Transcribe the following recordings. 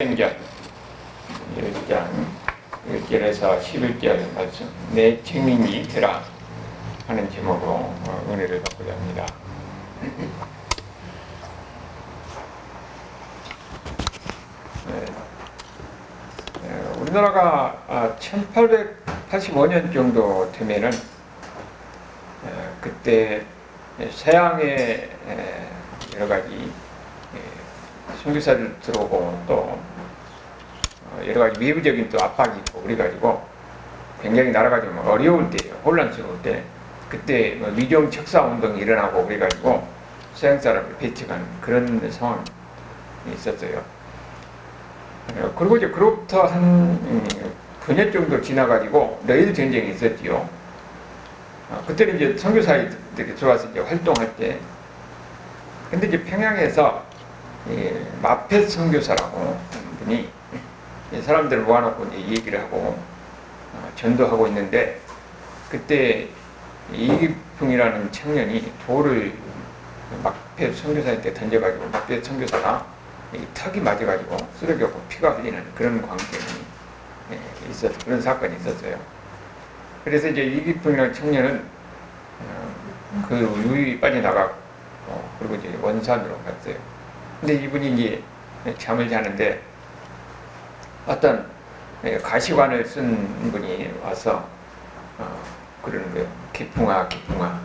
사도행전 1장 1절에서 11절 말씀 내 증인이 되라 하는 제목으로 은혜를 받고자 합니다. 우리나라가 1885년 정도 되면은 그때 서양의 여러 가지 선교사들 들어오고 또 여러 가지 외부적인 또 압박이 있고 그래가지고 굉장히 나라가 좀 어려울 때예요. 혼란스러울 때. 그때 미정 척사 운동이 일어나고 그래가지고 서양 사람을 배척하는 그런 상황이 있었어요. 그리고 이제 그로부터 한 9년 정도 지나가지고 러일 전쟁이 있었지요. 그때는 이제 선교사들이 들어와서 이제 활동할 때, 근데 이제 평양에서 마펫 선교사라고 분이 사람들을 모아놓고 이제 얘기를 하고 전도하고 있는데, 그때 이기풍이라는 청년이 돌을 마펫 선교사한테 던져가지고 마펫 선교사가 턱이 맞아가지고 쓰러졌고 피가 흘리는 그런 광경이 있었어요. 그런 사건이 있었어요. 그래서 이제 이기풍이라는 청년은 그 유유히 빠져나가고 그리고 이제 원산으로 갔어요. 근데 이분이 이제 잠을 자는데 어떤 가시관을 쓴 분이 와서 그러는 거예요. 기풍아, 기풍아,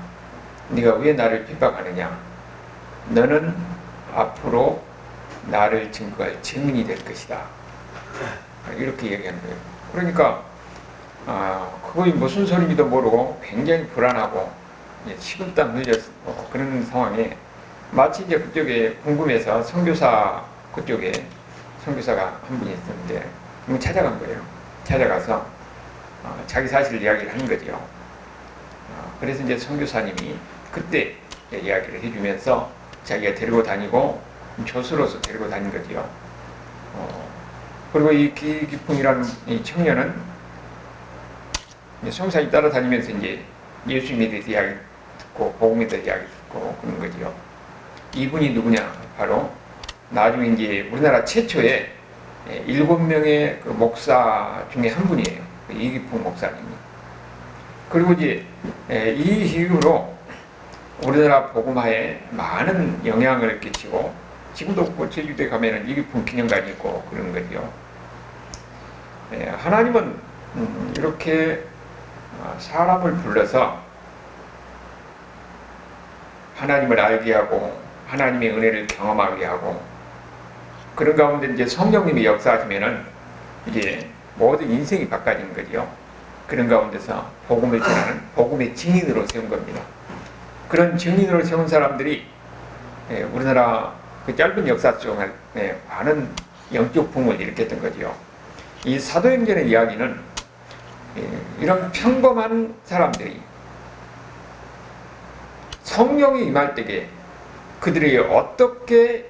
네가 왜 나를 핍박하느냐? 너는 앞으로 나를 증거할 증인이 될 것이다. 이렇게 얘기하는 거예요. 그러니까 그거 무슨 소리인지도 모르고 굉장히 불안하고 식은땀 흘렸고 그런 상황에 마치 이제 그쪽에 궁금해서 선교사 그쪽에 선교사가 한 분이 있었는데 찾아간 거예요. 찾아가서 자기 사실 이야기를 하는 거죠. 그래서 이제 선교사님이 그때 이야기를 해주면서 자기가 데리고 다니고 조수로서 데리고 다닌 거죠. 그리고 이 기풍이라는 이 청년은 선교사님 따라다니면서 이제 예수님에 대해서 이야기 듣고 복음에 대해서 이야기 듣고 그런 거죠. 이분이 누구냐? 바로 나중에 이제 우리나라 최초의 7명의 그 목사 중에 한 분이에요. 이기풍 목사님이. 그리고 이제 이 이후로 우리나라 복음화에 많은 영향을 끼치고 지금도 제주도에 가면은 이기풍 기념관이 있고 그런 거죠. 하나님은 이렇게 사람을 불러서 하나님을 알게 하고 하나님의 은혜를 경험하게 하고 그런 가운데 이제 성령님이 역사하시면은 이제 모든 인생이 바꿔지는 거죠. 그런 가운데서 복음을 전하는 복음의 증인으로 세운 겁니다. 그런 증인으로 세운 사람들이 우리나라 그 짧은 역사 속에 많은 영적 붐을 일으켰던 거죠. 이 사도행전의 이야기는 이런 평범한 사람들이 성령이 임할 때에 그들이 어떻게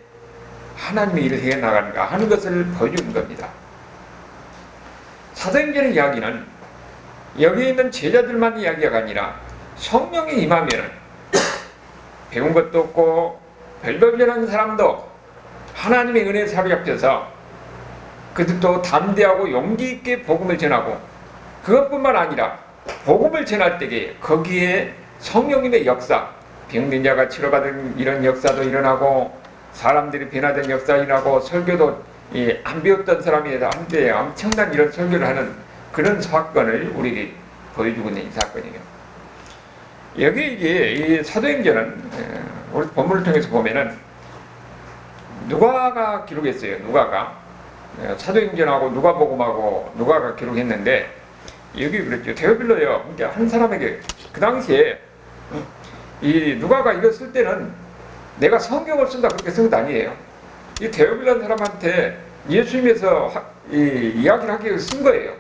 하나님의 일을 해나가는가 하는 것을 보여주는 겁니다. 사도행전의 이야기는 여기 있는 제자들만 이야기가 아니라 성령이 임하면 배운 것도 없고 별별별한 사람도 하나님의 은혜에 사로잡혀서 그들도 담대하고 용기 있게 복음을 전하고 그것뿐만 아니라 복음을 전할 때에 거기에 성령님의 역사, 병든 자가 치료받은 이런 역사도 일어나고 사람들이 변화된 역사 일어나고 설교도 안 배웠던 사람이 한때 엄청난 이런 설교를 하는 그런 사건을 우리에게 보여주고 있는 이 사건이에요. 여기 이제 이 사도행전은 우리 본문을 통해서 보면은 누가가 기록했어요. 누가가 사도행전하고 누가복음하고 누가가 기록했는데 여기 그랬죠. 데오빌로요. 그러니까 한 사람에게 그 당시에 이 누가가 이거 쓸 때는 내가 성경을 쓴다 그렇게 쓴 것 아니에요. 이 데오빌라는 사람한테 예수님에서 이야기를 하기 위해서 쓴 거예요.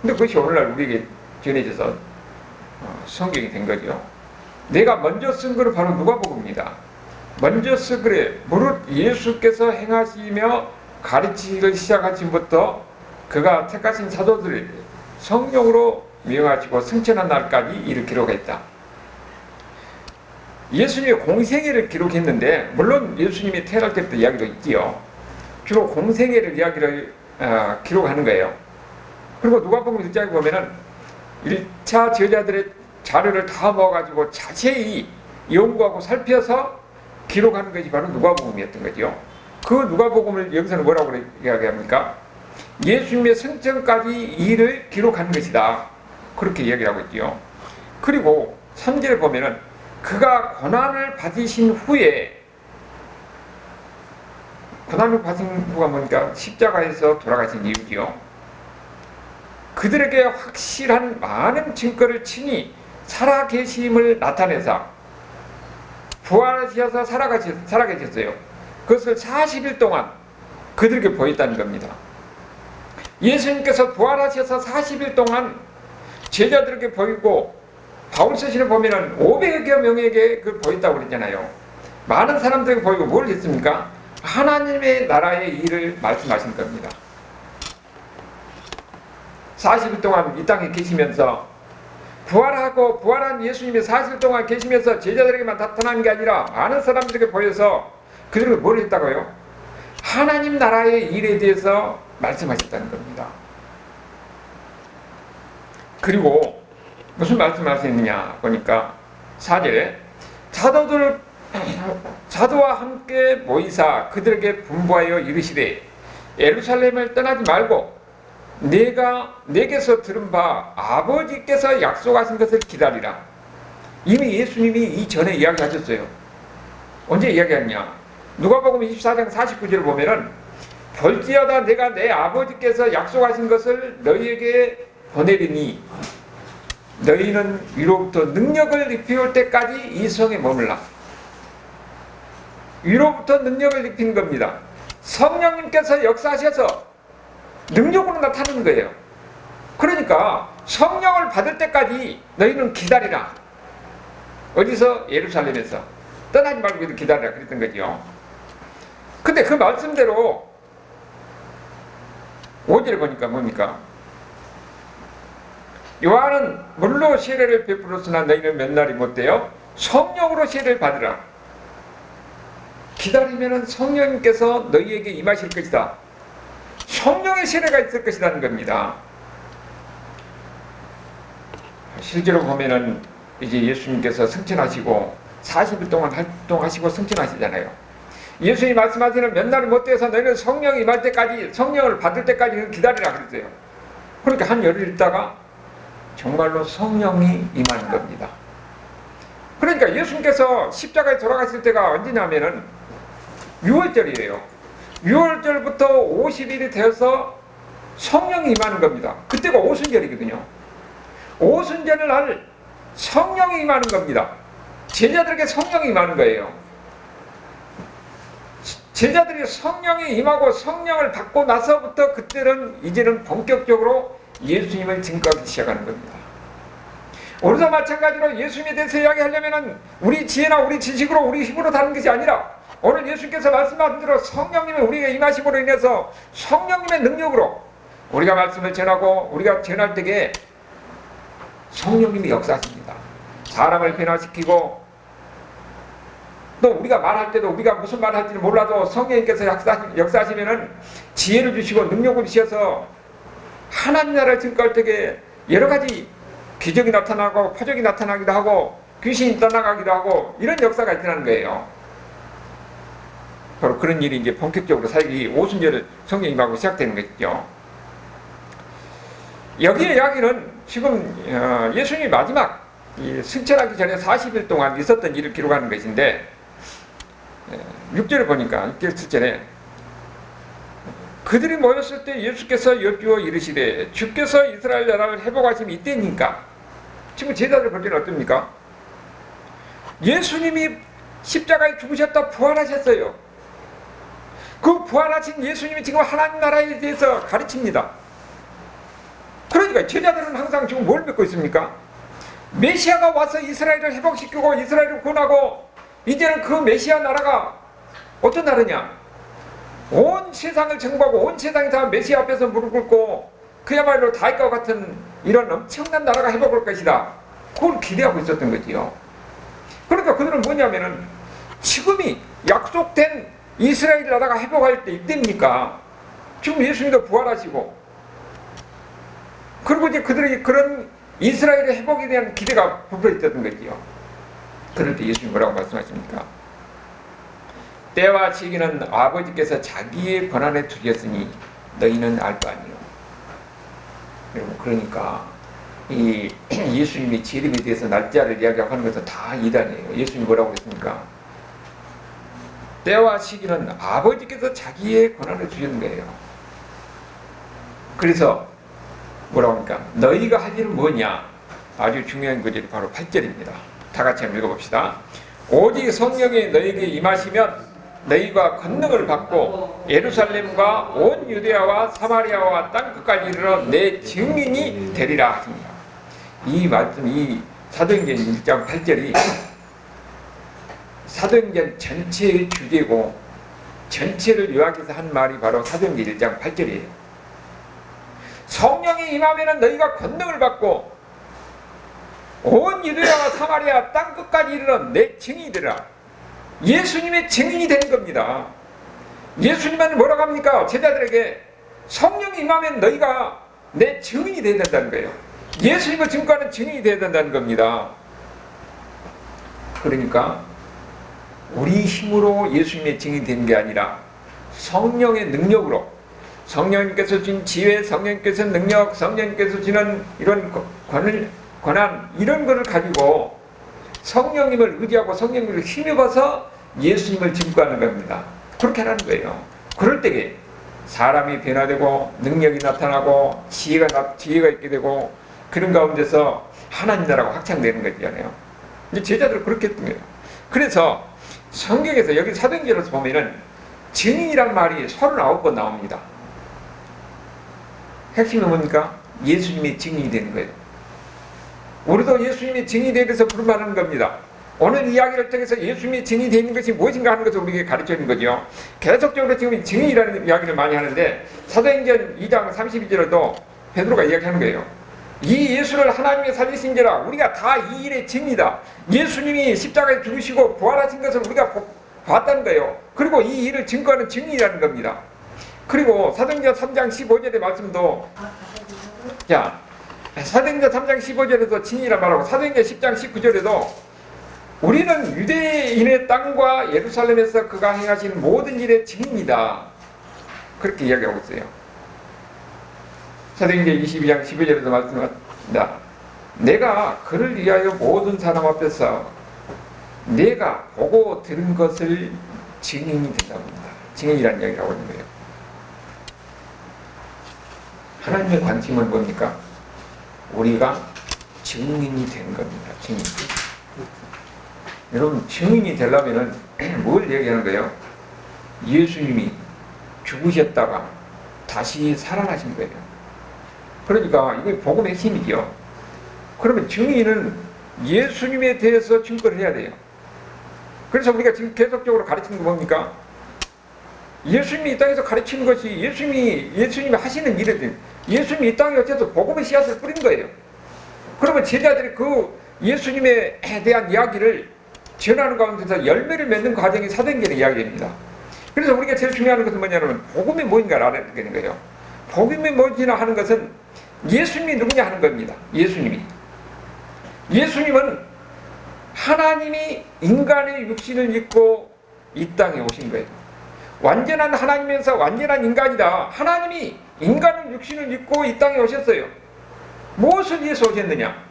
근데 그것이 오늘날 우리에게 전해져서 성경이 된 거죠. 내가 먼저 쓴 거는 바로 누가복음입니다. 먼저 쓴 글에 무릇 예수께서 행하시며 가르치기를 시작하신부터 그가 택하신 사도들을 성령으로 명하시고 승천한 날까지 이를 기록했다. 예수님의 공생애를 기록했는데 물론 예수님이 태어날 때부터 이야기도 있지요. 주로 공생애를 이야기를 기록하는 거예요. 그리고 누가복음 1장에 보면은 1차 제자들의 자료를 다 모아가지고 자세히 연구하고 살펴서 기록하는 것이 바로 누가복음이었던 거죠. 그 누가복음을 여기서는 뭐라고 이야기합니까? 예수님의 승천까지 일을 기록하는 것이다. 그렇게 이야기를 하고 있죠. 그리고 3절에 보면은 그가 고난을 받으신 후에, 고난을 받은 후가 뭐니까 십자가에서 돌아가신 이유지요. 그들에게 확실한 많은 증거를 친히 살아계심을 나타내사 부활하셔서 살아계셨어요. 그것을 40일 동안 그들에게 보였다는 겁니다. 예수님께서 부활하셔서 40일 동안 제자들에게 보이고, 바울서신을 보면은 500여 명에게 그 보였다고 그랬잖아요. 많은 사람들에게 보이고 뭘 했습니까? 하나님의 나라의 일을 말씀하신 겁니다. 40일 동안 이 땅에 계시면서 부활하고 부활한 예수님이 40일 동안 계시면서 제자들에게만 나타나는 게 아니라 많은 사람들에게 보여서 그들에게 뭘 했다고요? 하나님 나라의 일에 대해서 말씀하셨다는 겁니다. 그리고 무슨 말씀을 하셨느냐 보니까 4절에 사도와 함께 모이사 그들에게 분부하여 이르시되 예루살렘을 떠나지 말고 내게서 들은 바 아버지께서 약속하신 것을 기다리라. 이미 예수님이 이전에 이야기하셨어요. 언제 이야기했냐? 누가복음 24장 49절을 보면은 볼지어다 내가 내 아버지께서 약속하신 것을 너희에게 보내리니 너희는 위로부터 능력을 입혀올 때까지 이 성에 머물라. 위로부터 능력을 입힌 겁니다. 성령님께서 역사하셔서 능력으로 나타나는 거예요. 그러니까 성령을 받을 때까지 너희는 기다리라. 어디서? 예루살렘에서. 떠나지 말고 기다리라 그랬던 거죠. 근데 그 말씀대로 5절에 보니까 뭡니까? 요한은 물로 세례를 베풀었으나 너희는 몇 날이 못되어 성령으로 세례를 받으라. 기다리면은 성령님께서 너희에게 임하실 것이다. 성령의 세례가 있을 것이라는 겁니다. 실제로 보면은 이제 예수님께서 승천하시고 40일 동안 활동하시고 승천하시잖아요. 예수님이 말씀하시는 몇 날이 못되어서 너희는 성령이 임할 때까지, 성령을 받을 때까지 기다리라 그랬어요. 그러니까 한 열흘 있다가 정말로 성령이 임하는 겁니다. 그러니까 예수님께서 십자가에 돌아가실 때가 언제냐면은 6월절이에요. 6월절부터 50일이 되어서 성령이 임하는 겁니다. 그때가 오순절이거든요. 오순절을 할 성령이 임하는 겁니다. 제자들에게 성령이 임하는 거예요. 제자들이 성령이 임하고 성령을 받고 나서부터 그때는 이제는 본격적으로 예수님을 증거하기 시작하는 겁니다. 오늘도 마찬가지로 예수님에 대해서 이야기하려면 우리 지혜나 우리 지식으로 우리 힘으로 다는 것이 아니라 오늘 예수님께서 말씀하신 대로 성령님이 우리에게 임하심으로 인해서 성령님의 능력으로 우리가 말씀을 전하고 우리가 전할 때에 성령님이 역사하십니다. 사람을 변화시키고 또 우리가 말할 때도 우리가 무슨 말을 할지는 몰라도 성령님께서 역사하시면은 지혜를 주시고 능력을 주셔서 하나님 나라를 증거할 때에 여러 가지 기적이 나타나고 표적이 나타나기도 하고 귀신이 떠나가기도 하고 이런 역사가 있다는 거예요. 바로 그런 일이 이제 본격적으로 사역이 오순절 성령이 임하고 시작되는 것이죠. 여기의 이야기는 지금 예수님이 마지막 승천하기 전에 40일 동안 있었던 일을 기록하는 것인데 6절을 보니까 6절 7절에 그들이 모였을 때 예수께서 여쭈어 이르시되 주께서 이스라엘 나라를 회복하심이 이때니까. 지금 제자들 볼 때는 어떻습니까? 예수님이 십자가에 죽으셨다 부활하셨어요. 그 부활하신 예수님이 지금 하나님 나라에 대해서 가르칩니다. 그러니까 제자들은 항상 지금 뭘 믿고 있습니까? 메시아가 와서 이스라엘을 회복시키고 이스라엘을 구원하고 이제는 그 메시아 나라가 어떤 나라냐? 온 세상을 정복하고 온 세상이 다 메시아 앞에서 무릎 꿇고 그야말로 다윗과 같은 이런 엄청난 나라가 회복할 것이다. 그걸 기대하고 있었던 거지요. 그러니까 그들은 뭐냐면은 지금이 약속된 이스라엘 나라가 회복할 때 이때입니까? 지금 예수님도 부활하시고, 그리고 이제 그들이 그런 이스라엘의 회복에 대한 기대가 부풀어있던 거지요. 그럴 때 예수님 뭐라고 말씀하십니까? 때와 시기는 아버지께서 자기의 권한에 두셨으니 너희는 알 거 아니요. 그러니까 이 예수님이 재림에 대해서 날짜를 이야기하는 것은 다 이단이에요. 예수님이 뭐라고 했습니까? 때와 시기는 아버지께서 자기의 권한을 주시는 거예요. 그래서 뭐라고 합니까? 너희가 할 일은 뭐냐? 아주 중요한 구절이 바로 8절입니다. 다 같이 한번 읽어봅시다. 오직 성령이 너희에게 임하시면 너희가 권능을 받고 예루살렘과 온 유대아와 사마리아와 땅끝까지 이르러 내 증인이 되리라 하십니다. 이 말씀, 이 사도행전 1장 8절이 사도행전 전체의 주제고 전체를 요약해서 한 말이 바로 사도행전 1장 8절이에요. 성령이 임하면 너희가 권능을 받고 온 유대아와 사마리아 땅끝까지 이르러 내 증인이 되리라. 예수님의 증인이 되는 겁니다. 예수님은 뭐라고 합니까? 제자들에게 성령이 임하면 너희가 내 증인이 되어야 된다는 거예요. 예수님을 증거하는 증인이 되어야 된다는 겁니다. 그러니까 우리 힘으로 예수님의 증인이 되는 게 아니라 성령의 능력으로, 성령님께서 준 지혜, 성령님께서 능력, 성령님께서 주는 이런 권한 이런 것을 가지고 성령님을 의지하고 성령님을 힘입어서 예수님을 증거하는 겁니다. 그렇게 하는 거예요. 그럴 때에 사람이 변화되고 능력이 나타나고 지혜가 있게 되고 그런 가운데서 하나님 나라가 확장되는 거잖아요. 이제 제자들은 그렇게 했던 거예요. 그래서 성경에서 여기 사도행전에서 보면은 증인이란 말이 39번 나옵니다. 핵심은 뭡니까? 예수님이 증인이 되는 거예요. 우리도 예수님이 증인이 되어서 부름하는 겁니다. 오늘 이야기를 통해서 예수님이 증인이 되는 것이 무엇인가 하는 것을 우리에게 가르쳐 주는 거죠. 계속적으로 지금 증인이라는 이야기를 많이 하는데 사도행전 2장 32절에도 베드로가 이야기하는 거예요. 이 예수를 하나님의 살리신지라 우리가 다 이 일의 증이다. 예수님이 십자가에 죽으시고 부활하신 것을 우리가 봤다는 거예요. 그리고 이 일을 증거하는 증인이라는 겁니다. 그리고 사도행전 3장 15절의 말씀도 자 사도행전 3장 15절에도 증인이라 말하고 사도행전 10장 19절에도 우리는 유대인의 땅과 예루살렘에서 그가 행하신 모든 일의 증인이다. 그렇게 이야기하고 있어요. 사도행전 22장 12절에도 말씀합니다. 내가 그를 위하여 모든 사람 앞에서 내가 보고 들은 것을 증인이 된답니다. 증인이라는 이야기를 하고 있는 거예요. 하나님의 관심은 뭡니까? 우리가 증인이 되는 겁니다. 증인. 여러분 증인이 되려면 뭘 얘기하는 거예요? 예수님이 죽으셨다가 다시 살아나신 거예요. 그러니까 이게 복음의 핵심이죠. 그러면 증인은 예수님에 대해서 증거를 해야 돼요. 그래서 우리가 지금 계속적으로 가르치는 거 뭡니까? 예수님이 이 땅에서 가르치는 것이 예수님이 하시는 일이든 예수님이 이 땅에 어째서 복음의 씨앗을 뿌린 거예요. 그러면 제자들이 그 예수님에 대한 이야기를 전하는 가운데서 열매를 맺는 과정이 사도행전의 이야기입니다. 그래서 우리가 제일 중요한 것은 뭐냐면 복음이 뭔가를 알아야 되는 거예요. 복음이 뭔지나 하는 것은 예수님이 누구냐 하는 겁니다. 예수님은 하나님이 인간의 육신을 입고 이 땅에 오신 거예요. 완전한 하나님이면서 완전한 인간이다. 하나님이 인간의 육신을 입고 이 땅에 오셨어요. 무엇을 위해서 오셨느냐?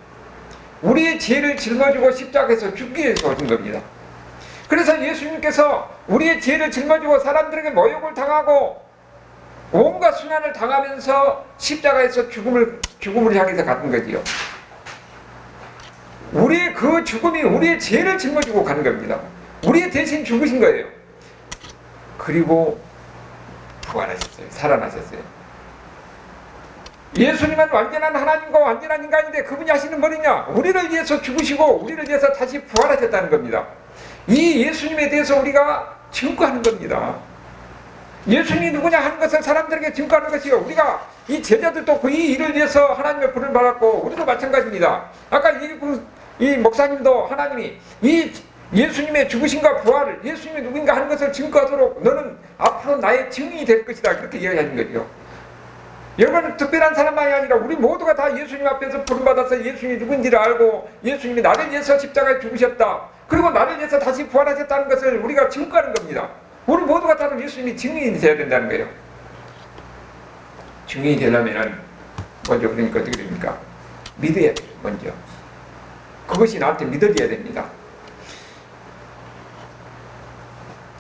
우리의 죄를 짊어지고 십자가에서 죽기 위해서 오신 겁니다. 그래서 예수님께서 우리의 죄를 짊어지고 사람들에게 모욕을 당하고 온갖 순환을 당하면서 십자가에서 죽음을 향해서 갔던 거지요. 우리의 그 죽음이 우리의 죄를 짊어지고 가는 겁니다. 우리의 대신 죽으신 거예요. 그리고 부활하셨어요. 살아나셨어요. 예수님은 완전한 하나님과 완전한 인간인데 그분이 하시는 뭐냐? 우리를 위해서 죽으시고 우리를 위해서 다시 부활하셨다는 겁니다. 이 예수님에 대해서 우리가 증거하는 겁니다. 예수님이 누구냐 하는 것을 사람들에게 증거하는 것이요. 우리가 이 제자들도 그 이 일을 위해서 하나님의 불을 받았고 우리도 마찬가지입니다. 아까 이 목사님도 하나님이 이 예수님의 죽으심과 부활을, 예수님이 누군가 하는 것을 증거하도록 너는 앞으로 나의 증인이 될 것이다. 그렇게 이야기하는 거죠. 여러분, 특별한 사람만이 아니라 우리 모두가 다 예수님 앞에서 부름받아서 예수님이 누군지를 알고 예수님이 나를 위해서 십자가에 죽으셨다. 그리고 나를 위해서 다시 부활하셨다는 것을 우리가 증거하는 겁니다. 우리 모두가 다 예수님이 증인이 되어야 된다는 거예요. 증인이 되려면 먼저 그러니까 어떻게 됩니까? 믿어야 돼요. 먼저. 그것이 나한테 믿어져야 됩니다.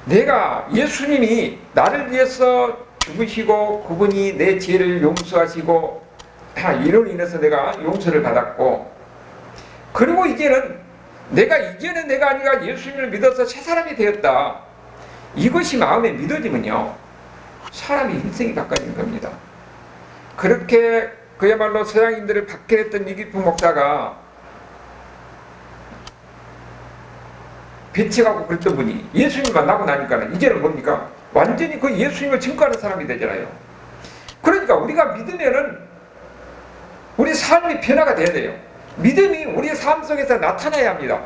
내가 예수님이 나를 위해서 죽으시고 그분이 내 죄를 용서하시고 이로 인해서 내가 용서를 받았고, 그리고 이제는 내가 아니라 예수님을 믿어서 새 사람이 되었다. 이것이 마음에 믿어지면요, 사람이 인생이 바꿔지는 겁니다. 그렇게 그야말로 서양인들을 박해했던 이기프 목사가 배척하고 그랬던 분이 예수님 만나고 나니까 이제는 뭡니까? 완전히 그 예수님을 증거하는 사람이 되잖아요. 그러니까 우리가 믿으면은 우리 삶이 변화가 돼야 돼요. 믿음이 우리의 삶 속에서 나타나야 합니다.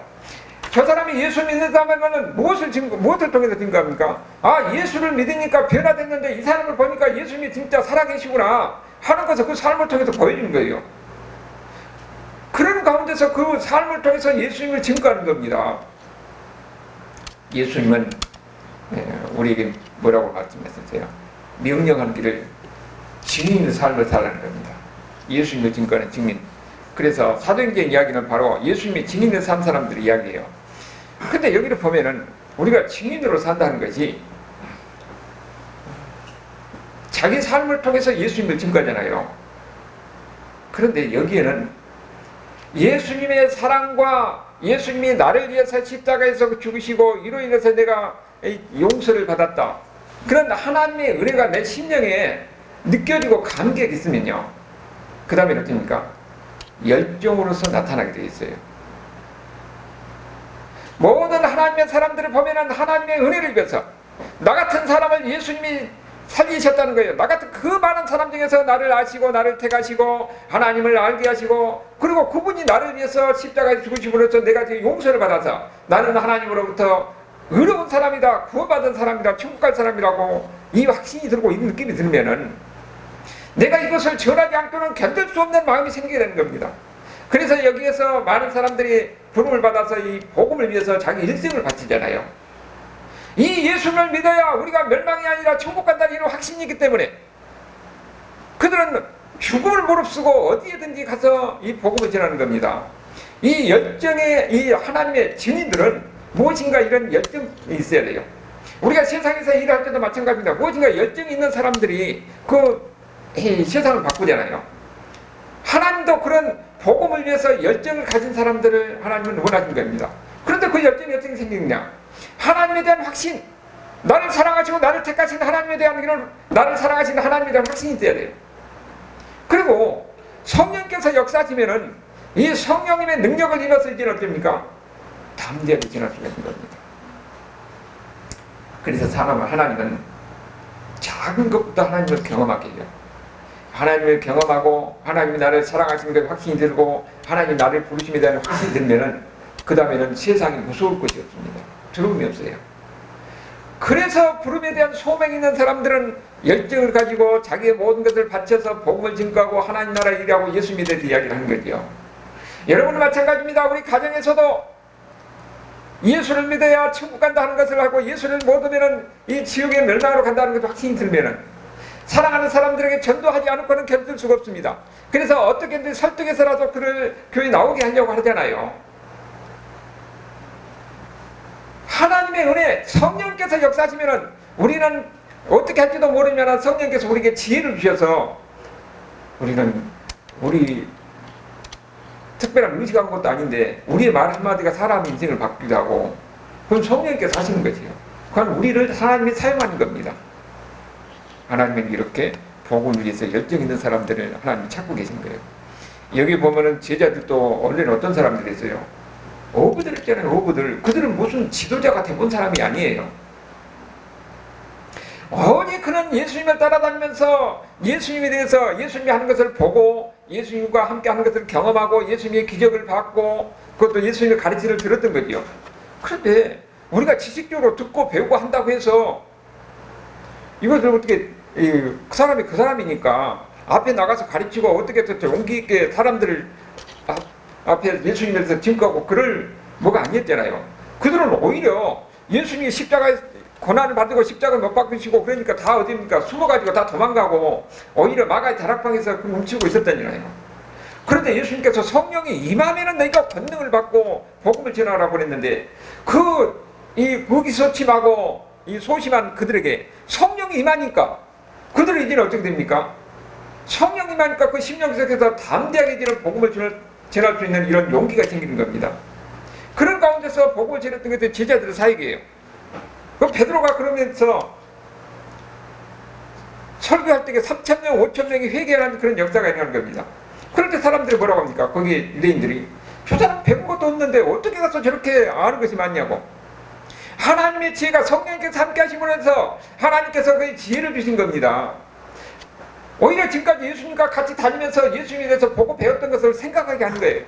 저 사람이 예수 믿는 사람은 무엇을 통해서 증거합니까? 아, 예수를 믿으니까 변화됐는데 이 사람을 보니까 예수님이 진짜 살아계시구나 하는 것을 그 삶을 통해서 보여주는 거예요. 그런 가운데서 그 삶을 통해서 예수님을 증거하는 겁니다. 예수님은 우리에게 뭐라고 말씀하셨어요? 명령하는 길을 증인의 삶을 살라는 겁니다. 예수님을 증거하는 증인. 그래서 사도행전 이야기는 바로 예수님의 증인을 산 사람들의 이야기예요. 근데 여기를 보면은 우리가 증인으로 산다는 것이 자기 삶을 통해서 예수님을 증거하잖아요. 그런데 여기에는 예수님의 사랑과 예수님이 나를 위해서 십자가에서 죽으시고 이로 인해서 내가 용서를 받았다, 그런 하나님의 은혜가 내 심령에 느껴지고 감격이 있으면요, 그 다음에 어떻습니까? 열정으로서 나타나게 되어 있어요. 모든 하나님의 사람들을 보면은 하나님의 은혜를 입어서 나 같은 사람을 예수님이 살리셨다는 거예요. 나 같은 그 많은 사람 중에서 나를 아시고 나를 택하시고 하나님을 알게 하시고, 그리고 그분이 나를 위해서 십자가에 죽으심으로써 내가 지금 용서를 받아서 나는 하나님으로부터 의로운 사람이다, 구원받은 사람이다, 천국 갈 사람이라고 이 확신이 들고 이 느낌이 들면은 내가 이것을 전하지 않고는 견딜 수 없는 마음이 생기게 되는 겁니다. 그래서 여기에서 많은 사람들이 부름을 받아서 이 복음을 위해서 자기 일생을 바치잖아요. 이 예수를 믿어야 우리가 멸망이 아니라 천국 간다는 이런 확신이 있기 때문에 그들은 죽음을 무릅쓰고 어디에든지 가서 이 복음을 전하는 겁니다. 이 열정의 이 하나님의 증인들은 무엇인가 이런 열정이 있어야 돼요. 우리가 세상에서 일할 때도 마찬가지입니다. 무엇인가 열정이 있는 사람들이 세상을 바꾸잖아요. 하나님도 그런 복음을 위해서 열정을 가진 사람들을 하나님은 원하신 겁니다. 그런데 그 열정이 어떻게 생기느냐? 하나님에 대한 확신, 나를 사랑하시고 나를 택하신 하나님에 대한 이런 나를 사랑하신 하나님에 대한 확신이 있어야 돼요. 그리고 성령께서 역사하시면은 이 성령님의 능력을 입어서 이제 어떻습니까? 담대하게 지날 수가 있는 겁니다. 그래서 하나님은 작은 것부터 하나님을 경험하게 해요. 하나님을 경험하고 하나님이 나를 사랑하시는 게 확신이 들고 하나님이 나를 부르심에 대한 확신이 들면은 그 다음에는 세상이 무서울 것이 없습니다. 두려움이 없어요. 그래서 부름에 대한 소명이 있는 사람들은 열정을 가지고 자기의 모든 것을 바쳐서 복음을 증거하고 하나님 나라 일하고 예수님에 대해서 이야기를 하는 거죠. 여러분은 마찬가지입니다. 우리 가정에서도 예수를 믿어야 천국 간다 하는 것을 하고 예수를 못 오면은 이 지옥의 멸망으로 간다는 것도 확신이 들면은 사랑하는 사람들에게 전도하지 않고는 견딜 수가 없습니다. 그래서 어떻게든 설득해서라도 그를 교회 나오게 하려고 하잖아요. 하나님의 은혜, 성령께서 역사하시면은 우리는 어떻게 할지도 모르면 성령께서 우리에게 지혜를 주셔서 우리 특별한 의식한 것도 아닌데 우리의 말 한마디가 사람의 인생을 바꾸기도 하고, 그건 성령께서 하시는 것이에요. 그건 우리를 하나님이 사용하는 겁니다. 하나님은 이렇게 복음을 위해서 열정 있는 사람들을 하나님이 찾고 계신 거예요. 여기 보면은 제자들도 원래는 어떤 사람들이 있어요? 어부들 있잖아요. 어부들. 그들은 무슨 지도자가 돼본 사람이 아니에요. 오직 그는 예수님을 따라다니면서 예수님에 대해서 예수님이 하는 것을 보고 예수님과 함께 하는 것을 경험하고 예수님의 기적을 받고 그것도 예수님의 가르침을 들었던 거죠. 그런데 우리가 지식적으로 듣고 배우고 한다고 해서 이것을 어떻게 그 사람이 그 사람이니까 앞에 나가서 가르치고 어떻게 더 용기 있게 사람들을 앞에 예수님에 대해서 증거하고 그럴 뭐가 아니었잖아요. 그들은 오히려 예수님이 십자가에 고난을 받고 십자가를 못 박으시고 그러니까 다 어디입니까? 숨어가지고 다 도망가고 오히려 마가의 다락방에서 뭉치고 있었다니까요. 그런데 예수님께서 성령이 임하면은 너희가 권능을 받고 복음을 전하라고 그랬는데 거기서 침하고 이 소심한 그들에게 성령이 임하니까 그들의 이제는 어떻게 됩니까? 성령이 임하니까 그 심령 속에서 담대하게 이제는 복음을 전할 수 있는 이런 용기가 생기는 겁니다. 그런 가운데서 복음을 전했던 것도 제자들의 사역이에요. 그 베드로가 그러면서 설교할 때 3,000명, 5,000명이 회개하는 그런 역사가 일어나는 겁니다. 그럴 때 사람들이 뭐라고 합니까? 거기 유대인들이 저 사람 배운 것도 없는데 어떻게 가서 저렇게 아는 것이 많냐고. 하나님의 지혜가 성령께서 함께 하시면서 하나님께서 그 지혜를 주신 겁니다. 오히려 지금까지 예수님과 같이 다니면서 예수님에 대해서 보고 배웠던 것을 생각하게 하는 거예요.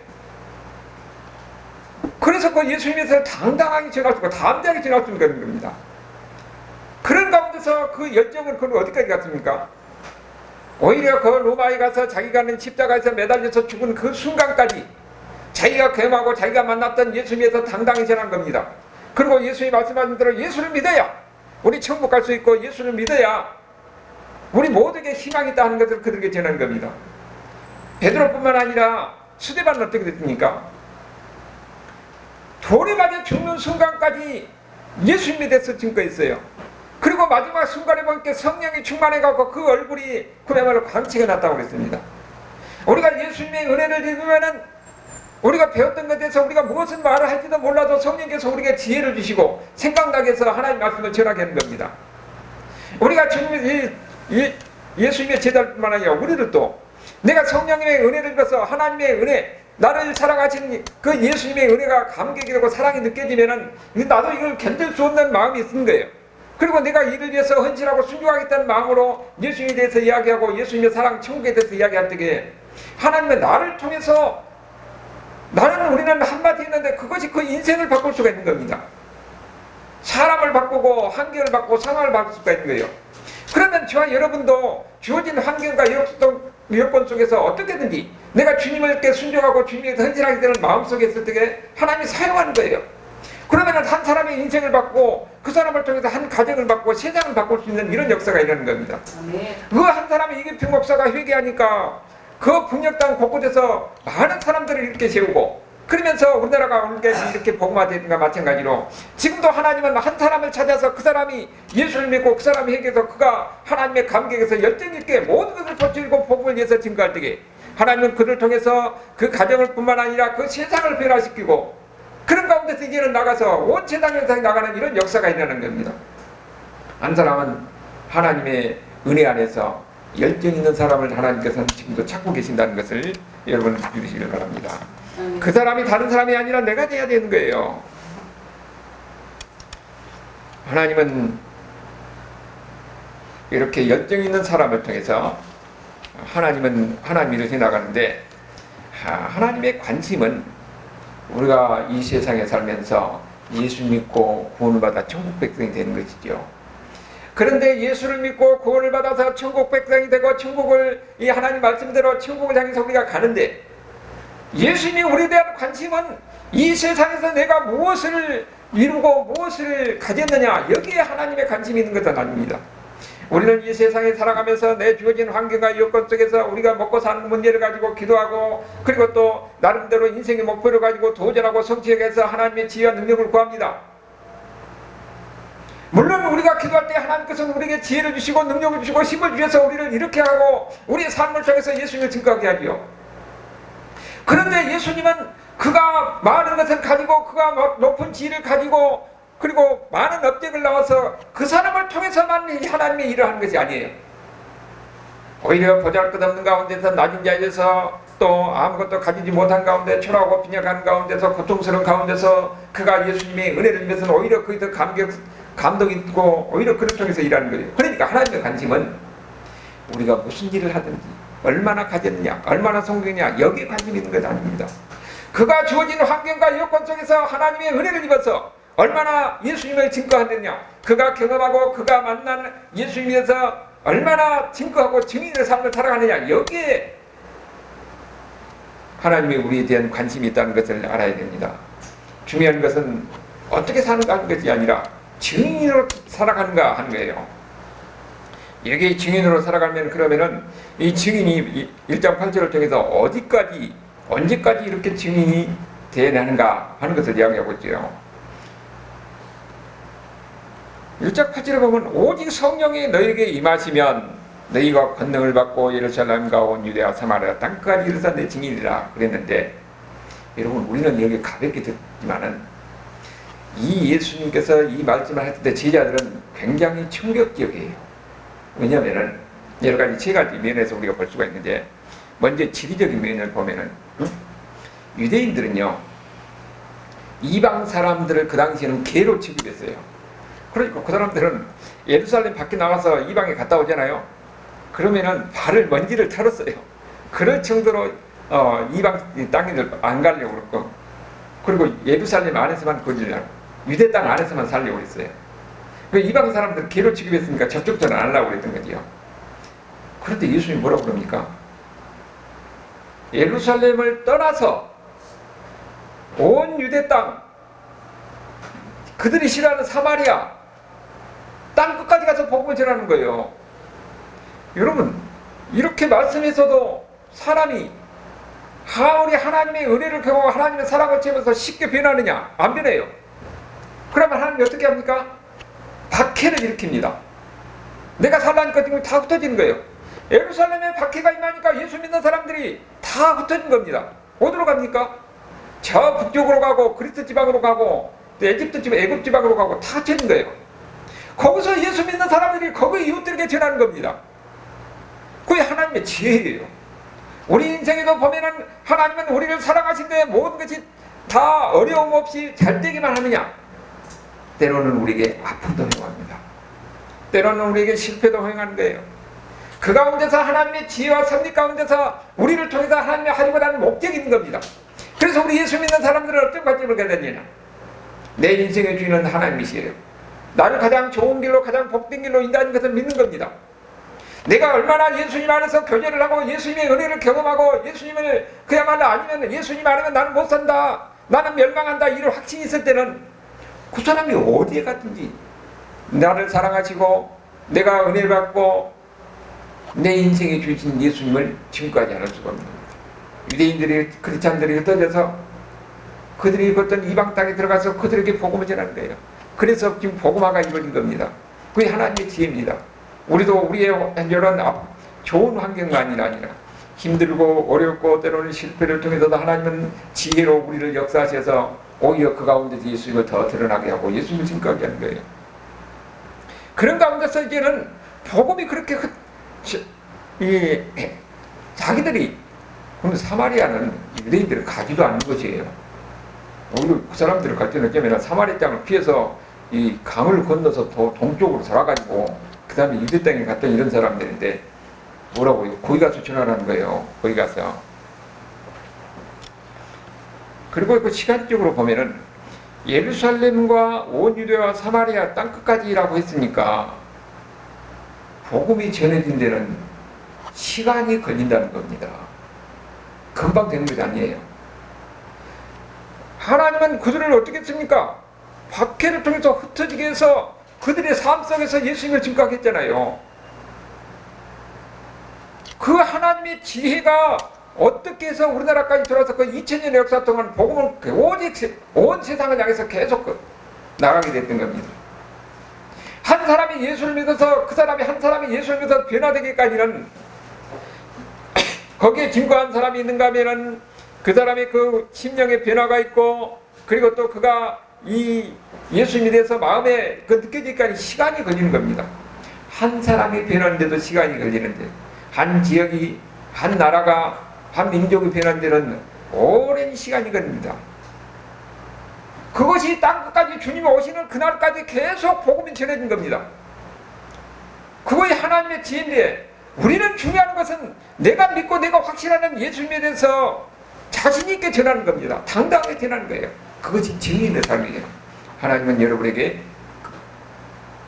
그래서 그 예수님에 대해서 당당하게 전할 수 있고 담대하게 전할 수 있는 겁니다. 그런 가운데서 그 열정은 그럼 어디까지 갔습니까? 오히려 그 로마에 가서 자기가 는 십자가에서 매달려서 죽은 그 순간까지 자기가 경험하고 자기가 만났던 예수님에서 당당히 전한 겁니다. 그리고 예수님이 말씀하신 대로 예수를 믿어야 우리 천국 갈 수 있고 예수를 믿어야 우리 모두에게 희망이 있다 하는 것을 그들에게 전하는 겁니다. 베드로뿐만 아니라 스데반은 어떻게 됐습니까? 돌에 맞아 죽는 순간까지 예수님에 대해서 증거했어요. 그리고 마지막 순간에 보니까 성령이 충만해갖고 그 얼굴이 그야말로 광채가 났다고 그랬습니다. 우리가 예수님의 은혜를 입으면은 우리가 배웠던 것에 대해서 우리가 무엇을 말을 할지도 몰라도 성령께서 우리에게 지혜를 주시고 생각나게 해서 하나님 말씀을 전하게 하는 겁니다. 우리가 지금 예수님의 제자뿐만 아니라 우리들도 내가 성령님의 은혜를 입어서 하나님의 은혜 나를 사랑하시는 그 예수님의 은혜가 감격이 되고 사랑이 느껴지면은 나도 이걸 견딜 수 없는 마음이 있는 거예요. 그리고 내가 이를 위해서 헌신하고 순종하겠다는 마음으로 예수님에 대해서 이야기하고 예수님의 사랑 천국에 대해서 이야기할 때에 하나님은 나를 통해서 우리는 한마디 했는데 그것이 그 인생을 바꿀 수가 있는 겁니다. 사람을 바꾸고 환경을 바꾸고 상황을 바꿀 수가 있는 거예요. 그러면 저와 여러분도 주어진 환경과 여건 속에서 어떻게든지 내가 주님께 순종하고 주님에게 헌신하게 되는 마음속에 있을 때 하나님이 사용하는 거예요. 그러면 한 사람의 인생을 바꾸고 그 사람을 통해서 한 가정을 바꾸고 세상을 바꿀 수 있는 이런 역사가 일어나는 겁니다. 그 한 사람이 이기평 목사가 회개하니까 그 분역당 곳곳에서 많은 사람들을 이렇게 세우고 그러면서 우리나라가 이렇게 복음화되는 것과 마찬가지로 지금도 하나님은 한 사람을 찾아서 그 사람이 예수를 믿고 그 사람이 회개해서 그가 하나님의 감격에서 열정 있게 모든 것을 퍼뜨리고 복음을 위해서 증거할 때에 하나님은 그를 통해서 그 가정을 뿐만 아니라 그 세상을 변화시키고 그런 가운데서 이제는 나가서 온 세상에 나가는 이런 역사가 일어나는 겁니다. 한 사람은 하나님의 은혜 안에서 열정 있는 사람을 하나님께서는 지금도 찾고 계신다는 것을 여러분 믿으시길 바랍니다. 그 사람이 다른 사람이 아니라 내가 돼야 되는 거예요. 하나님은 이렇게 열정 있는 사람을 통해서 하나님 일을 해나가는데 하나님의 관심은 우리가 이 세상에 살면서 예수 믿고 구원을 받아 천국 백성이 되는 것이죠. 그런데 예수를 믿고 구원을 받아서 천국 백성이 되고 천국을 이 하나님 말씀대로 천국을 향해서 우리가 가는데 예수님이 우리에 대한 관심은 이 세상에서 내가 무엇을 이루고 무엇을 가졌느냐 여기에 하나님의 관심이 있는 것은 아닙니다. 우리는 이 세상에 살아가면서 내 주어진 환경과 여건 속에서 우리가 먹고 사는 문제를 가지고 기도하고 그리고 또 나름대로 인생의 목표를 가지고 도전하고 성취하기 위해서 하나님의 지혜와 능력을 구합니다. 물론 우리가 기도할 때 하나님께서는 우리에게 지혜를 주시고 능력을 주시고 힘을 주셔서 우리를 이렇게 하고 우리의 삶을 통해서 예수님을 증거하게 하지요. 그런데 예수님은 그가 많은 것을 가지고 그가 높은 지혜를 가지고 그리고 많은 업적을 나와서 그 사람을 통해서만 하나님의 일을 하는 것이 아니에요. 오히려 보잘것없는 가운데서 낮은 자리에서 또 아무것도 가지지 못한 가운데 초라하고 빈약한 가운데서 고통스러운 가운데서 그가 예수님의 은혜를 입어서는 오히려 거기서 감동이 있고 오히려 그를 통해서 일하는 거예요. 그러니까 하나님의 관심은 우리가 무슨 일을 하든지 얼마나 가졌느냐 얼마나 성공했느냐 여기에 관심이 있는 것 아닙니다. 그가 주어진 환경과 여건 속에서 하나님의 은혜를 입어서 얼마나 예수님을 증거하느냐, 그가 경험하고 그가 만난 예수님에서 얼마나 증거하고 증인의 삶을 살아가느냐, 여기에 하나님의 우리에 대한 관심이 있다는 것을 알아야 됩니다. 중요한 것은 어떻게 사는가 하는 것이 아니라 증인으로 살아가는가 하는 거예요. 여기 증인으로 살아가면 그러면은 이 증인이 1장 8절을 통해서 어디까지 언제까지 이렇게 증인이 되어야하는가 하는 것을 이야기하고 있죠. 1장 8절에 보면 오직 성령이 너에게 임하시면 너희가 권능을 받고 예루살렘과 온 유대와 사마리아 땅까지 이르사 내 증인이라 그랬는데, 여러분 우리는 여기 가볍게 듣지만은 이 예수님께서 이 말씀을 할 때 제자들은 굉장히 충격적이에요. 왜냐하면은 여러 가지 세 가지 면에서 우리가 볼 수가 있는데, 먼저 지리적인 면을 보면은 유대인들은요 이방 사람들을 그 당시에는 개로 취급했어요. 그러니까 그 사람들은 예루살렘 밖에 나가서 이방에 갔다 오잖아요. 그러면은 발을 먼지를 털었어요. 그럴 정도로 이방 땅에들 안 가려고 그랬고, 그리고 예루살렘 안에서만 거주려고, 유대 땅 안에서만 살려고 했어요. 그 이방 사람들 개로 취급했으니까 저쪽저쪽 안 하려고 그랬던 거지요. 그런데 예수님이 뭐라고 그럽니까? 예루살렘을 떠나서 온 유대 땅, 그들이 싫어하는 사마리아 땅 끝까지 가서 복음을 전하는 거예요. 여러분 이렇게 말씀에서도 사람이 우리 하나님의 은혜를 경험하고 하나님의 사랑을 채우면서 쉽게 변하느냐? 안 변해요. 그러면 하나님이 어떻게 합니까? 박해를 일으킵니다. 내가 살라니까 지금 다 흩어지는 거예요. 예루살렘에 박해가 임하니까 예수 믿는 사람들이 다 흩어진 겁니다. 어디로 갑니까? 저 북쪽으로 가고 그리스 지방으로 가고 또 애굽 지방으로 가고 다 흩어진 거예요. 거기서 예수 믿는 사람들이 거기 이웃들에게 전하는 겁니다. 그게 하나님의 지혜예요. 우리 인생에도 보면은 하나님은 우리를 사랑하신데 모든 것이 다 어려움 없이 잘 되기만 하느냐? 때로는 우리에게 아픔도 허용합니다. 때로는 우리에게 실패도 허용하는 거예요. 그 가운데서 하나님의 지혜와 섭리 가운데서 우리를 통해서 하나님이 하려고 하는 목적이 있는 겁니다. 그래서 우리 예수 믿는 사람들은 어떤 관점을 가졌느냐? 내 인생의 주인은 하나님이시에요. 나를 가장 좋은 길로, 가장 복된 길로 인도하는 것을 믿는 겁니다. 내가 얼마나 예수님 안에서 교제를 하고 예수님의 은혜를 경험하고 예수님을 그야말로 아니면 예수님 아니면 나는 못 산다, 나는 멸망한다, 이런 확신이 있을 때는 그 사람이 어디에 갔든지 나를 사랑하시고 내가 은혜 받고 내 인생에 주신 예수님을 지금까지 안 할 수가 없는 겁니다. 유대인들이, 크리스찬들이 흩어져서 그들이 어떤 이방 땅에 들어가서 그들에게 복음을 전하는 거예요. 그래서 지금 복음화가 이루어진 겁니다. 그게 하나님의 지혜입니다. 우리도 우리의 이런 좋은 환경만이 아니라 힘들고 어렵고 때로는 실패를 통해서도 하나님은 지혜로 우리를 역사하셔서 오히려 그 가운데서 예수님을 더 드러나게 하고 예수님을 증거하게 하는 거예요. 그런 가운데서 이제는 복음이 그렇게 자기들이, 그럼 사마리아는 유대인들은 가지도 않는 것이에요. 오히려 그 사람들을 갈 때는 어쩌면 사마리아 땅을 피해서 이 강을 건너서 더 동쪽으로 살아가지고 그 다음에 유대 땅에 갔던 이런 사람들인데 뭐라고 거기 가서 전하라는 거예요. 거기 가서. 그리고 그 시간적으로 보면은 예루살렘과 온 유대와 사마리아 땅 끝까지라고 했으니까 복음이 전해진 데는 시간이 걸린다는 겁니다. 금방 되는 것이 아니에요. 하나님은 그들을 어떻게 했습니까? 박해를 통해서 흩어지게 해서 그들의 삶 속에서 예수님을 증거하겠잖아요. 그 하나님의 지혜가 어떻게 해서 우리나라까지 들어와서 그 2000년의 역사 동안 복음을 오직 온 세상을 향해서 계속 나가게 됐던 겁니다. 한 사람이 예수를 믿어서 그 사람이 한 사람이 예수를 믿어서 변화되기까지는 거기에 증거한 사람이 있는가 하면은 그 사람의 그 심령의 변화가 있고 그리고 또 그가 이 예수님에 대해서 마음에 그 느껴지기까지 시간이 걸리는 겁니다. 한 사람이 변하는데도 시간이 걸리는데 한 지역이, 한 나라가, 한 민족이 변하는 데는 오랜 시간이 걸립니다. 그것이 땅끝까지 주님이 오시는 그날까지 계속 복음이 전해진 겁니다. 그것이 하나님의 지혜인데 우리는 중요한 것은 내가 믿고 내가 확신하는 예수님에 대해서 자신 있게 전하는 겁니다. 당당하게 전하는 거예요. 그것이 증인의 삶이에요. 하나님은 여러분에게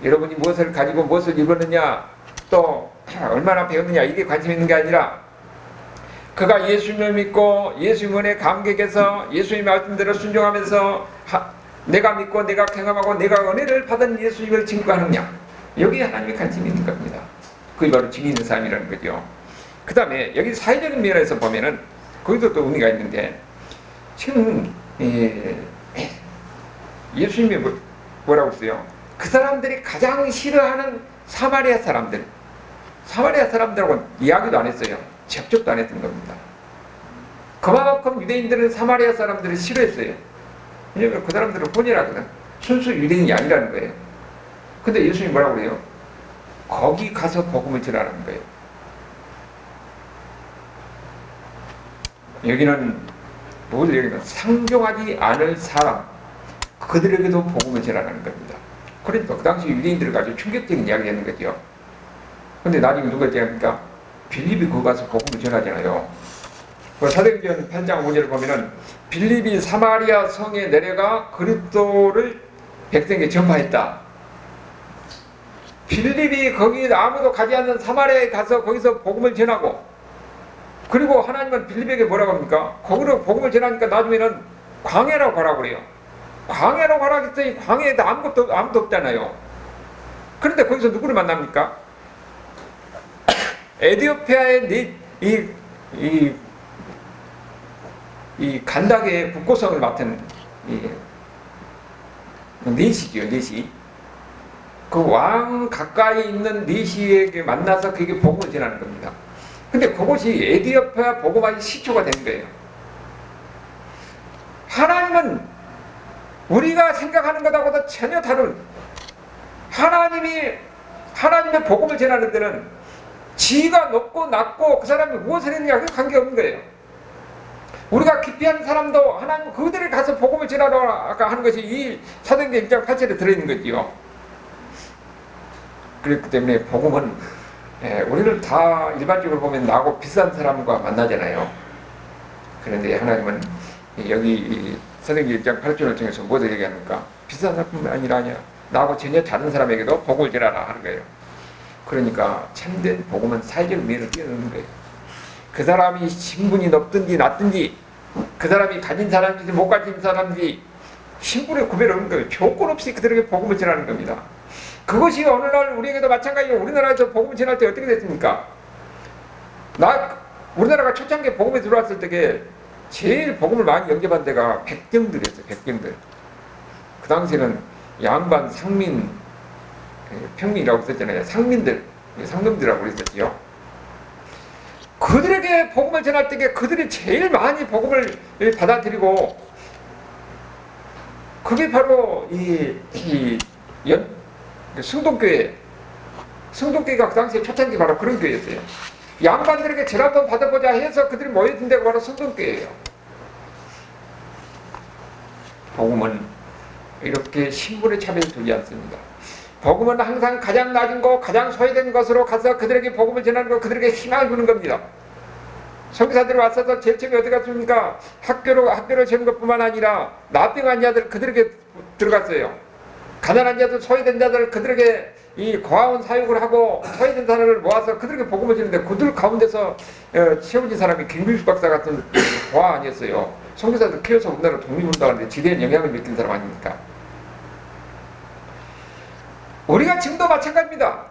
여러분이 무엇을 가지고 무엇을 입었느냐 또 얼마나 배웠느냐 이게 관심 있는 게 아니라 그가 예수님을 믿고 예수님 은혜 감격해서 예수님 말씀대로 순종하면서 내가 믿고 내가 경험하고 내가 은혜를 받은 예수님을 증거하느냐 여기에 하나님의 관심이 있는 겁니다. 그게 바로 증인 있는 삶이라는 거죠. 그 다음에 여기 사회적인 면에서 보면은 거기도 또 의미가 있는데 지금 예수님이 뭐라고 했어요? 그 사람들이 가장 싫어하는 사마리아 사람들하고 이야기도 안 했어요. 접촉도 안 했던 겁니다. 그만큼 유대인들은 사마리아 사람들을 싫어했어요. 왜냐하면 그 사람들은 혼이라거든. 순수 유대인이 아니라는 거예요. 근데 예수님이 뭐라고 그래요? 거기 가서 복음을 전하라는 거예요. 여기는 뭘 얘기하면 상종하지 않을 사람 그들에게도 복음을 전하라는 겁니다. 그러니까 그 당시 유대인들을 가지고 충격적인 이야기를 하는 거죠. 근데 나중에 누가 얘기합니까? 빌립이 거기 가서 복음을 전하잖아요. 그 사도행전 8장 5절을 보면은 빌립이 사마리아 성에 내려가 그리스도를 백성에게 전파했다. 빌립이 거기 아무도 가지 않는 사마리아에 가서 거기서 복음을 전하고 그리고 하나님은 빌립에게 뭐라고 합니까? 거기로 복음을 전하니까 나중에는 광야라고 가라고 그래요. 광야라고 가라고 했더니 광야에도 아무도 없잖아요. 그런데 거기서 누구를 만납니까? 에디오피아의 이 간닥의 국고성을 맡은 니시죠, 니시. 그 왕 가까이 있는 니시에게 만나서 그에게 복음을 전하는 겁니다. 근데 그것이 에디오피아 복음화의 시초가 된 거예요. 하나님은 우리가 생각하는 것하고도 전혀 다른 하나님의 복음을 전하는 데는 지위가 높고 낮고 그 사람이 무엇을 했느냐 그 관계없는 거예요. 우리가 기피하는 사람도 하나님 그들에 가서 복음을 전하러 아까 하는 것이 이 사도행전 1장 8절에 들어있는 거지요. 그렇기 때문에 복음은 우리를 다 일반적으로 보면 나하고 비싼 사람과 만나잖아요. 그런데 하나님은 여기 사도행전 1장 8절을 통해서 뭐를 얘기합니까? 비싼 사람뿐만 아니라 나하고 전혀 다른 사람에게도 복음을 전하라 하는 거예요. 그러니까 참된 복음은 사회적 면을 뛰어넘는 거예요. 그 사람이 신분이 높든지 낮든지 그 사람이 가진 사람인지 못 가진 사람인지 신분의 구별 없는 거예요. 조건 없이 그들에게 복음을 전하는 겁니다. 그것이 오늘날 우리에게도 마찬가지로 우리나라에서 복음을 전할 때 어떻게 됐습니까? 우리나라가 초창기에 복음에 들어왔을 때에 제일 복음을 많이 영접한 데가 백정들이었어요. 백정들. 그 당시에는 양반, 상민, 평민이라고 썼잖아요. 상민들, 상놈들이라고 그랬었지요. 그들에게 복음을 전할 때에 그들이 제일 많이 복음을 받아들이고 그게 바로 성동교회가 그 당시에 초창기 바로 그런 교회였어요. 양반들에게 절 한번 받아보자 해서 그들이 모여든 데가 바로 성동교회예요. 복음은 이렇게 신분의 차별을 두지 않습니다. 복음은 항상 가장 낮은 거, 가장 소외된 것으로 가서 그들에게 복음을 전하는 거, 그들에게 희망을 주는 겁니다. 선교사들이 왔어서 제일 처음에 어디 갔습니까? 학교를 세운 것뿐만 아니라 나병한 자들 그들에게 들어갔어요. 가난한 자들, 소외된 자들 그들에게 이 고아원 사육을 하고 소외된 사람을 모아서 그들에게 복음을 주는데 그들 가운데서 세워진 사람이 김규식 박사 같은 고아 아니었어요. 선교사들 키워서 우리나라 독립운동하는데 지대한 영향을 미친 사람 아닙니까? 우리가 지금도 마찬가지입니다.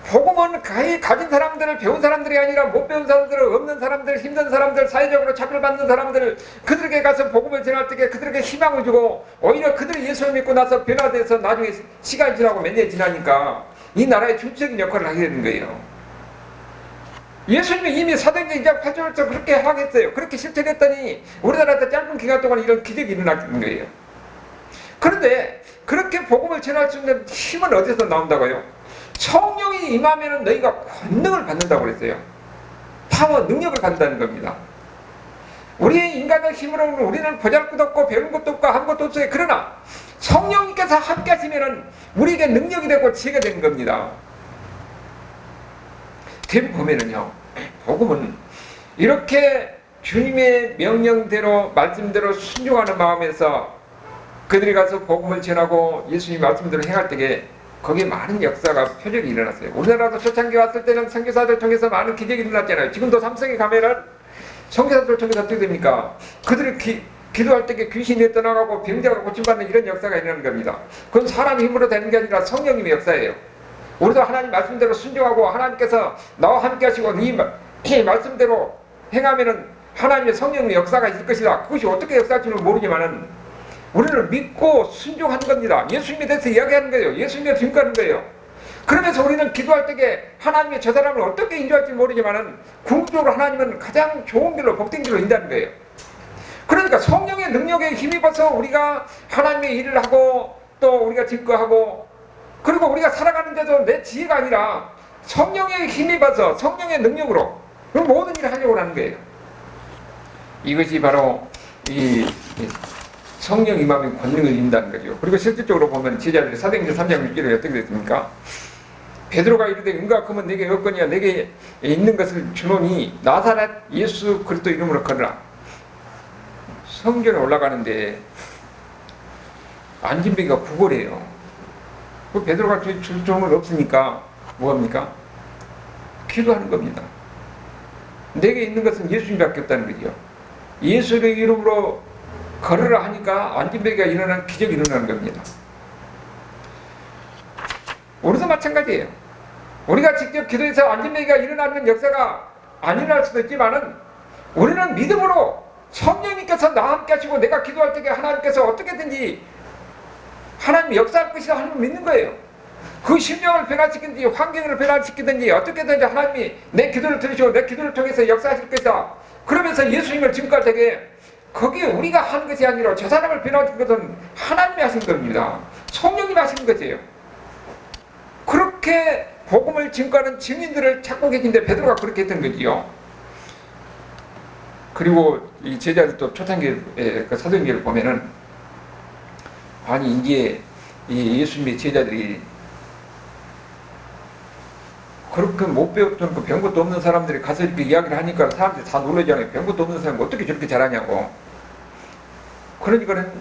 복음은 가진 사람들을 배운 사람들이 아니라 못 배운 사람들, 없는 사람들, 힘든 사람들, 사회적으로 차별받는 사람들 그들에게 가서 복음을 전할 때 그들에게 희망을 주고 오히려 그들이 예수를 믿고 나서 변화돼서 나중에 시간이 지나고 몇 년이 지나니까 이 나라의 중추적인 역할을 하게 되는 거예요. 예수님이 이미 사도행전 2장 8절부터 그렇게 하겠어요. 그렇게 실천했더니 우리나라한테 짧은 기간 동안 이런 기적이 일어나는 거예요. 그런데 그렇게 복음을 전할 수 있는 힘은 어디서 나온다고요? 성령이 임하면 너희가 권능을 받는다고 그랬어요. 파워, 능력을 받는다는 겁니다. 우리의 인간의 힘으로는 우리는 보잘것도 없고 배운 것도 없고 한 것도 없어요. 그러나 성령님께서 함께 하시면 우리에게 능력이 되고 지혜가 되는 겁니다. 대부분 보면은요, 복음은 이렇게 주님의 명령대로 말씀대로 순종하는 마음에서 그들이 가서 복음을 전하고 예수님 말씀대로 행할 때에 거기에 많은 역사가 표적이 일어났어요. 우리나라도 초창기 왔을 때는 선교사들 통해서 많은 기적이 일어났잖아요. 지금도 삼성에 가면은 선교사들 통해서 어떻게 됩니까? 그들이 기도할 때 귀신이 떠나가고 병자가 고침받는 이런 역사가 일어나는 겁니다. 그건 사람의 힘으로 되는 게 아니라 성령님의 역사예요. 우리도 하나님 말씀대로 순종하고 하나님께서 나와 함께 하시고 이 말씀대로 행하면은 하나님의 성령의 역사가 있을 것이다. 그것이 어떻게 역사할지는 모르지만은 우리는 믿고 순종하는 겁니다. 예수님에 대해서 이야기하는 거예요. 예수님에 증거하는 거예요. 그러면서 우리는 기도할 때에 하나님의 저 사람을 어떻게 인도할지 모르지만은 궁극적으로 하나님은 가장 좋은 길로 복된 길로 인도하는 거예요. 그러니까 성령의 능력에 힘입어서 우리가 하나님의 일을 하고 또 우리가 증거하고 그리고 우리가 살아가는데도 내 지혜가 아니라 성령의 힘입어서 성령의 능력으로 그 모든 일을 하려고 하는 거예요. 이것이 바로 이 성령 임함의 권능을 인다는 거죠. 그리고 실질적으로 보면 제자들이 사도행전 3장 6절에 어떻게 됐습니까? 베드로가 이르되 은과 금은 내게 없거니와 내게 있는 것을 주노니 나사렛 예수 그리스도 이름으로 걸으라. 성전에 올라가는데 안진뱅이가 구걸해요. 그 베드로가 줄 종은 없으니까 뭐합니까? 기도하는 겁니다. 내게 있는 것은 예수님밖에 없다는 거죠. 예수의 이름으로 걸으라 하니까 안진뱅이가 일어나는 기적이 일어나는 겁니다. 우리도 마찬가지예요. 우리가 직접 기도해서 안진뱅이가 일어나는 역사가 안 일어날 수도 있지만은 우리는 믿음으로 성령님께서 나와 함께 하시고 내가 기도할 때 하나님께서 어떻게든지 하나님 역사할 것이다 하는 걸 믿는 거예요. 그 심령을 변화시키든지 환경을 변화시키든지 어떻게든지 하나님이 내 기도를 들으시고 내 기도를 통해서 역사하실 것이다. 그러면서 예수님을 증거할 때에 거기에 우리가 하는 것이 아니라 저 사람을 변화시킨 것은 하나님이 하신 겁니다. 성령님이 하시는 것이에요. 그렇게 복음을 증거하는 증인들을 찾고 계신데 베드로가 그렇게 했던 거지요. 그리고 이 제자들 또 초창기 그 사도행전을 보면은 아니 이제 이 예수님의 제자들이 그렇게 못 배웠던 그 병것도 없는 사람들이 가서 이렇게 이야기를 하니까 사람들이 다 놀라잖아요. 병것도 없는 사람이 어떻게 저렇게 잘하냐고. 그러니까는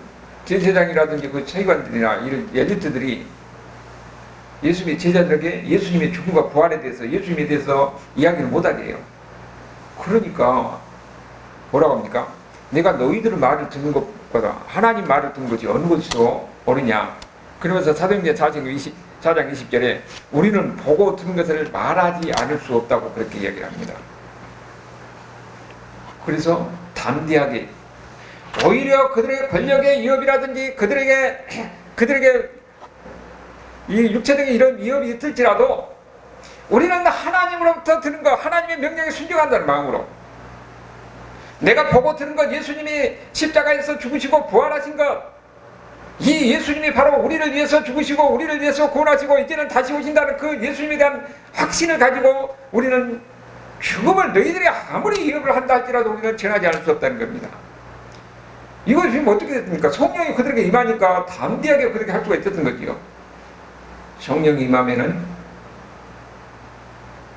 제사장이라든지 그 서기관들이나 이런 엘리트들이 예수님의 제자들에게 예수님의 죽음과 부활에 대해서 예수님에 대해서 이야기를 못하게 해요. 그러니까 뭐라고 합니까? 내가 너희들 말을 듣는 것보다 하나님 말을 듣는 것이 어느 것이 더 옳으냐. 그러면서 사도행전 4장 20절에 우리는 보고 듣는 것을 말하지 않을 수 없다고 그렇게 이야기를 합니다. 그래서 담대하게 오히려 그들의 권력의 위협이라든지 그들에게 이 육체적인 이런 위협이 있을지라도 우리는 하나님으로부터 들은 것, 하나님의 명령에 순종한다는 마음으로 내가 보고 들은 것, 예수님이 십자가에서 죽으시고 부활하신 것, 이 예수님이 바로 우리를 위해서 죽으시고 우리를 위해서 구원하시고 이제는 다시 오신다는 그 예수님에 대한 확신을 가지고 우리는 죽음을 너희들이 아무리 위협을 한다 할지라도 우리는 전하지 않을 수 없다는 겁니다. 이거 지금 어떻게 됐습니까? 성령이 그들에게 임하니까 담대하게 그렇게 할 수가 있었던 거지요. 성령이 임하면은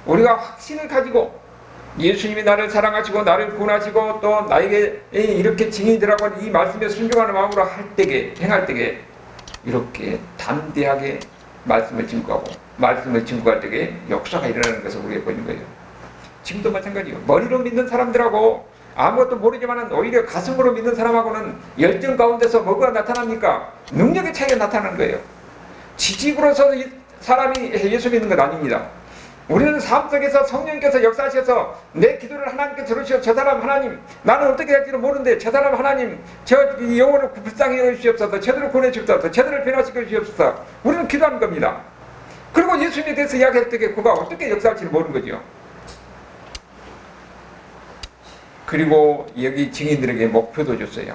우리가 확신을 가지고 예수님이 나를 사랑하시고 나를 구원하시고 또 나에게 이렇게 증인들하고 이 말씀에 순종하는 마음으로 할 때에 행할 때에 이렇게 담대하게 말씀을 증거하고 말씀을 증거할 때에 역사가 일어나는 것을 우리가 보이는 거예요. 지금도 마찬가지예요. 머리로 믿는 사람들하고 아무것도 모르지만 오히려 가슴으로 믿는 사람하고는 열정 가운데서 뭐가 나타납니까? 능력의 차이가 나타나는 거예요. 지식으로서 사람이 예수 믿는 건 아닙니다. 우리는 삶 속에서 성령께서 역사하셔서 내 기도를 하나님께 들으시오. 저 사람 하나님 나는 어떻게 할지는 모르는데 저 사람 하나님 저 영혼을 불쌍히 여주시옵소서. 저들을 구원해 주옵소서. 저들을 변화시켜 주옵소서. 우리는 기도하는 겁니다. 그리고 예수님에 대해서 이야기할 때 그가 어떻게 역사할지는 모르는 거죠. 그리고 여기 증인들에게 목표도 줬어요.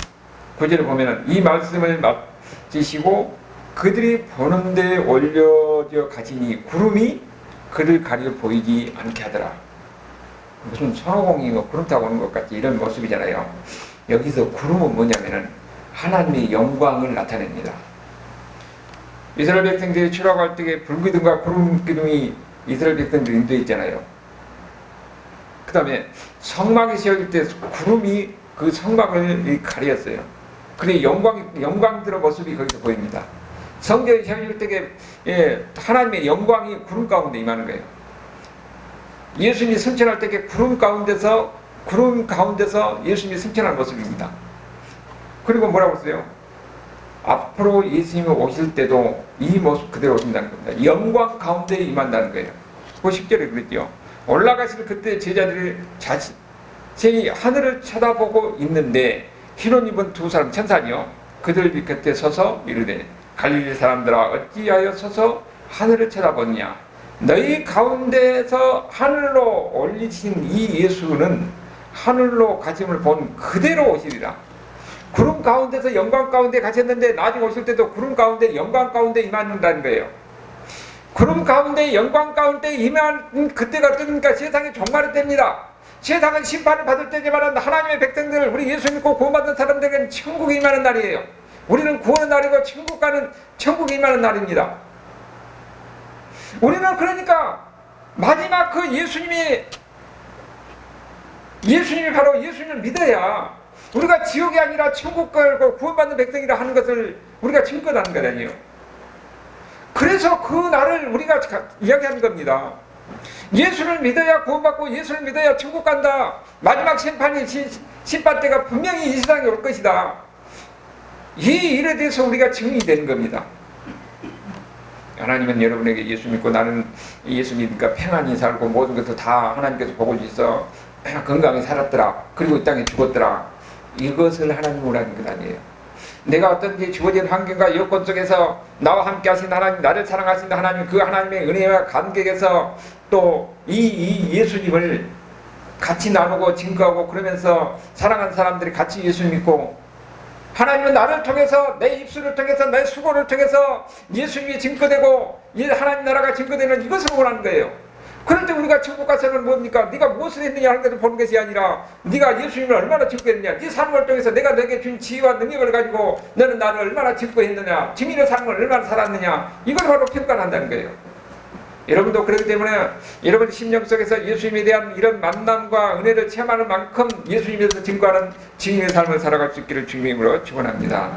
9절을 보면 이 말씀을 맡기시고 그들이 보는데 올려져 가지니 구름이 그를 가려 보이지 않게 하더라. 무슨 손오공이 구름 타고 오는 것 같이 이런 모습이잖아요. 여기서 구름은 뭐냐면은 하나님의 영광을 나타냅니다. 이스라엘 백성들이 출애굽할 때에 불기둥과 구름 기둥이 이스라엘 백성들이 인도에 있잖아요. 그 다음에 성막이 세워질 때 구름이 그 성막을 가렸어요. 그의 영광들의 모습이 거기서 보입니다. 성경이 시작할 때에 하나님의 영광이 구름 가운데 임하는 거예요. 예수님이 승천할 때에 구름 가운데서 예수님이 승천하는 모습입니다. 그리고 뭐라고 했어요? 앞으로 예수님이 오실 때도 이 모습 그대로 오신다는 겁니다. 영광 가운데 임한다는 거예요. 그 10절에 그랬죠. 올라가실 그때 제자들이 자신이 하늘을 쳐다보고 있는데 흰옷 입은 두 사람 천사니요 그들 곁에 서서 이르되 갈릴리 사람들아 어찌하여 서서 하늘을 쳐다보느냐. 너희 가운데서 하늘로 올리신 이 예수는 하늘로 가심을 본 그대로 오시리라. 구름 가운데서 영광 가운데 가셨는데 나중에 오실 때도 구름 가운데 영광 가운데 임한다는 거예요. 구름 가운데 영광 가운데 임한 그때가 뜨니까 세상이 종말이 됩니다. 세상은 심판을 받을 때지만 하나님의 백성들, 우리 예수 믿고 구원받은 사람들에게는 천국이 임하는 날이에요. 우리는 구원의 날이고 천국이 임하는 날입니다. 우리는 그러니까 마지막 그 예수님이 바로 예수님을 믿어야 우리가 지옥이 아니라 천국 걸고 구원받는 백성이라 하는 것을 우리가 증거하는 것 아니에요. 그래서 그 날을 우리가 이야기하는 겁니다. 예수를 믿어야 구원받고 예수를 믿어야 천국 간다. 마지막 심판 때가 분명히 이 세상에 올 것이다. 이 일에 대해서 우리가 증인이 되는 겁니다. 하나님은 여러분에게 예수 믿고 나는 예수 믿으니까 평안히 살고 모든 것을 다 하나님께서 보고 있어 건강히 살았더라. 그리고 이 땅에 죽었더라. 이것을 하나님 오라는 것 아니에요. 내가 어떤지 주어진 환경과 여건 속에서 나와 함께 하신 하나님, 나를 사랑하신 하나님, 그 하나님의 은혜와 감격에서 또 이 예수님을 같이 나누고 증거하고 그러면서 사랑하는 사람들이 같이 예수 믿고 하나님은 나를 통해서 내 입술을 통해서 내 수고를 통해서 예수님이 증거되고 하나님 나라가 증거되는 이것을 원하는 거예요. 그럴 때 우리가 천국 가서는 뭡니까? 네가 무엇을 했느냐 하는 것을 보는 것이 아니라 네가 예수님을 얼마나 증거했느냐, 네 삶을 통해서 내가 너에게 준 지혜와 능력을 가지고 너는 나를 얼마나 증거했느냐, 증인의 삶을 얼마나 살았느냐, 이걸 바로 평가를 한다는 거예요. 여러분도 그렇기 때문에 여러분 심령 속에서 예수님에 대한 이런 만남과 은혜를 체험하는 만큼 예수님에서 증거하는 증인의 삶을 살아갈 수 있기를 주님으로 축원합니다.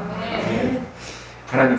하나님